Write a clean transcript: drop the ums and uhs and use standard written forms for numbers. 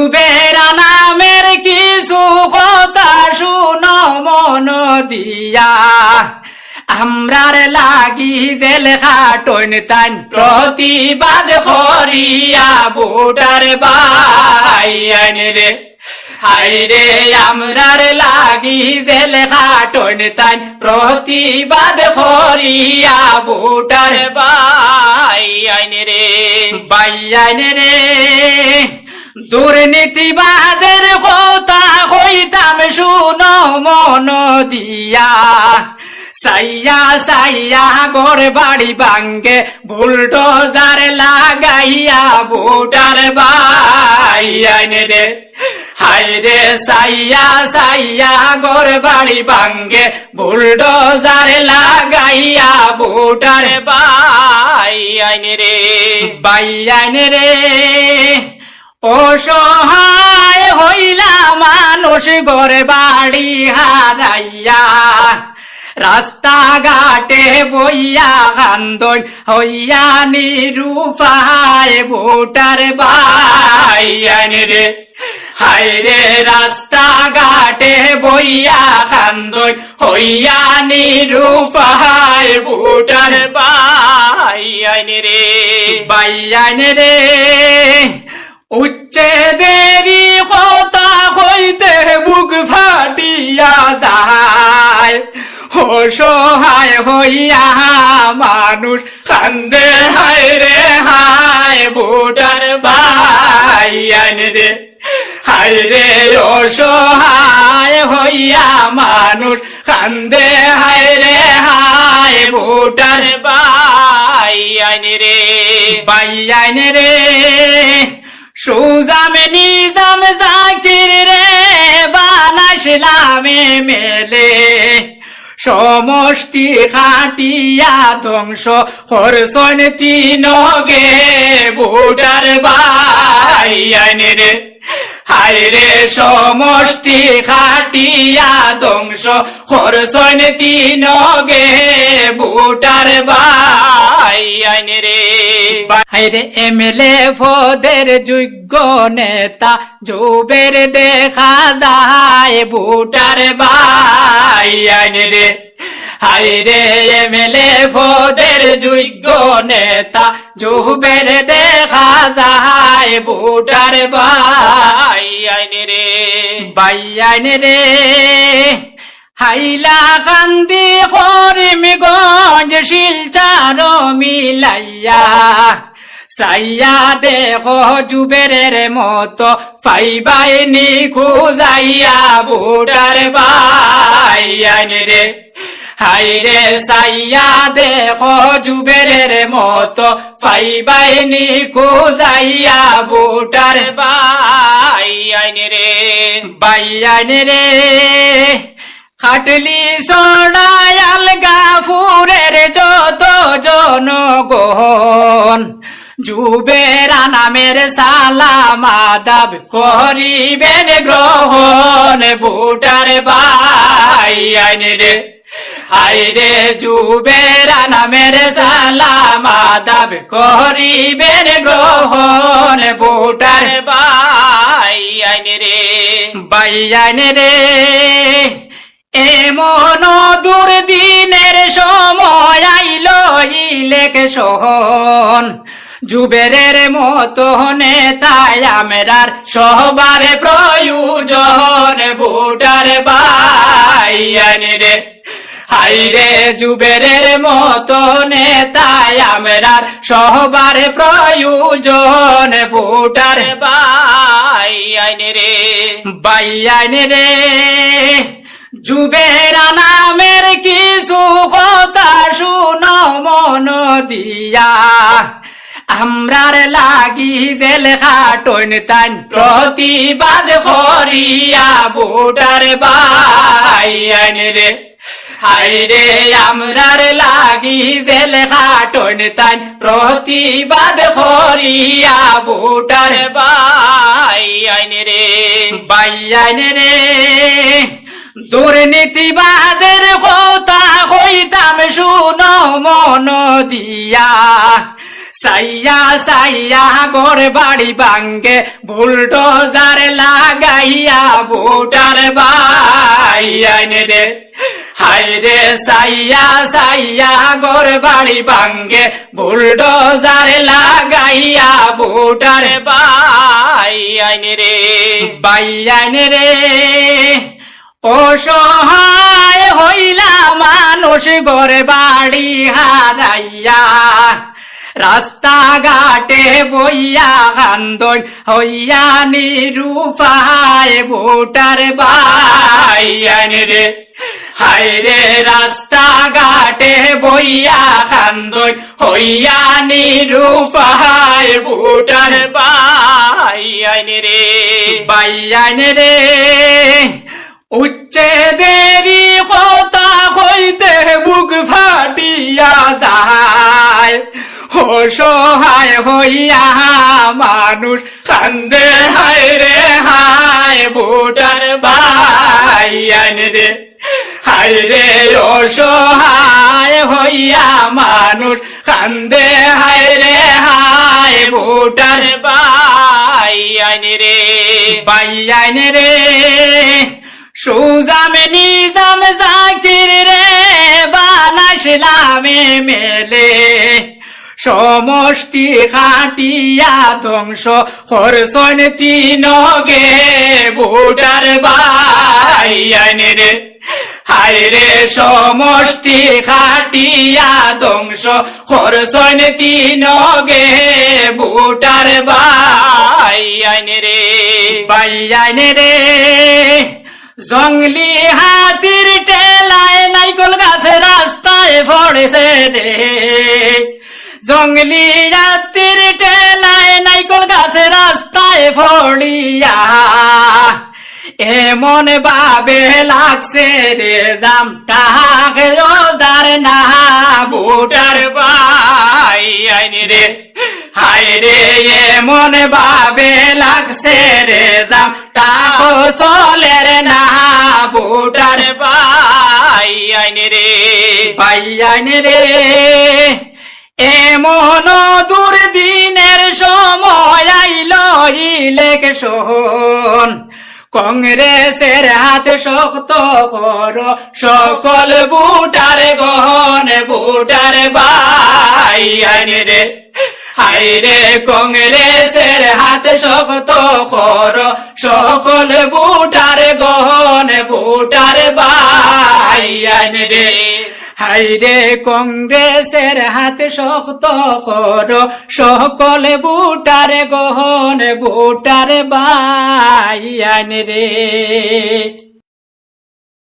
জুবেরা নামের কিছু কথা শুনো মন দিয়া আমরার লাগি জেল খাটন তান প্রতিবাদ করিয়া ভোটার বাইন রে হাইরে আমরার লাগি জেল খাটন তান প্রতিবাদ করিয়া ভোটার বাইন রে বাইন রে দুর্নীতিবাদের কথা কইতাম শুনো মন দিয়া সাইয়া সাইয়া ঘর বাড়ি ভাঙ্গে বুলডোজার লাগাইয়া ভোটার বাইন রে হাইরে সাইয়া সাইয়া ঘর বাড়ি ভাঙ্গে বুলডোজার লাগাইয়া ভোটার বাইন রে বাইন রে অসহায় হইলা মানুষ ঘরে বাড়ি হারাইয়া রাস্তাঘাটে বইয়া কান্দন হইয়া নিরুপায় ভোটার বাইন রে হাইরে রাস্তাঘাটে বইয়া কান্দন হইয়া নিরুপায় ভোটার বাইন রে বাইন রে উচ্ছেদেরই কথা হইতে বুক ফাটিয়া যায় অসহায় হইয়া মানুষ কান্দে হায় রে হায় ভোটার বাইন রে হায় রে অসহায় হইয়া মানুষ কান্দে হায় রে হায় ভোটার বাইন রে বাইন রে সুজামে নিজাম জাকির রে বানাইলামে মেলে সমষ্টি খাটিয়া ধ্বংস হরসন তিনগে ভোটার বাইন রে হায়রে সমষ্টি খাটিয়া ধ্বংস হরসন তিনগে ভোটার বাইন রে হায়রে এমএলএ পদের যোগ্য নেতা জুবের দেখা যায় ভোটার বাইন রে হায়রে এমএলএ পদের যোগ্য নেতা জুবের দেখা যায় ভোটার বাইন রে বাইন রে হাইলা কান্দি করিমগঞ্জ শিলচার মিলাইয়া সাইয়া দেখো জুবেরের মতো পাইবাইনি খুঁজাইয়া ভোটার বাইন রে হাইরে সাইয়া দেখো জুবেরের মতো পাইবাইনি খুঁজাইয়া ভোটার বাইন রে বাইন রে খাটলি সড়াই আলগাপুরের যত জনগণ জুবেরা নামের সালাম আদাব করিবেন গ্রহণ ভোটার বাইন রে হায়রে জুবেরা নামের সালাম আদাব করিবেন গ্রহণ ভোটার বাইন রে বাইন রে এমন দুর্দিনের সময় আইল ইলেকশন জুবেরের মতো নেতায় আমরার সবার প্রয়োজন ভোটার বাইন রে হায়রে জুবেরের মতো নেতায় আমরার সবার প্রয়োজন ভোটার বাইন রে বাইন রে জুবেরা নামের কিছু কথা শুনো মন দিয়া আমরার লাগি জেল খাটন তান প্রতিবাদ করিয়া ভোটার বাইন রে হায়রে আমরার লাগি জেল খাটন তান প্রতিবাদ করিয়া ভোটার বাইন রে বাইন রে দুর্নীতিবাদের কথা কইতাম শুনো মন দিয়া সাইয়া সাইয়া ঘর বাড়ি ভাঙ্গে বুলডোজার লাগাইয়া ভোটার বাইয়াইন রে হাইরে সাইয়া সাইয়া ঘর বাড়ি ভাঙ্গে বুলডোজার লাগাইয়া ভোটার বাইয়াইন রে বাইয়াইন রে অসহায় হইলা মানুষ ঘর বাড়ি হারাইয়া রাস্তা ঘাটে বইয়া কান্দন হইয়া নিরুপায় ভোটার বাইয়াইন রে হাইরে রাস্তা ঘাটে বইয়া কান্দন হইয়া নিরুপায় ভোটার বাইয়াইন রে বাইয়াইন রে উচ্ছেদেরই কথা হইতে বুক ফাটিয়া যায় অসহায় হইয়া মানুষ কান্দে হায় রে হায় ভোটার বাইয়াইন রে হায় রে অসহায় হইয়া মানুষ কান্দে হায় রে হায় ভোটার বাইয়াইন রে বাইয়াইন রে সুজামে নিজাম জাকির রে বানাইছিলামে মেলে সমষ্টি খাটিয়া ধ্বংস করছন তিনগে ভোটার বাইয়াইন রে হায়রে সমষ্টি খাটিয়া ধ্বংস করছন তিনগে ভোটার বাইয়াইন রে বাইয়াইন রে জঙ্গলি হাতির টেলায় নাইকল গাছে রাস্তায় পড়েছে রে জঙ্গলি হাতির টেলায় নাইকল গাছে রাস্তায় পড়িয়া এমন ভাবে লাগছে রে দামটা রোজার না ভোটার বাইয়াইন রে হায়রে এমন ভাবে লাগছে রে দামটা চলের না ভোটার বাইয়াইন রে বাইয়াইন রে এমন দুর্দিনের সময় আইল ইলেকশন কংগ্রেসের হাত শক্ত কর সকল ভোটার গহন ভোটার বাইয়াইন রে হায়রে কংগ্রেসের হাত শক্ত কর সকল ভোটার গহন ভোটার বাইয়াইন রে হায়রে কংগ্রেসের হাত শক্ত কর সকল ভোটার গহন ভোটার বাইয়াইন রে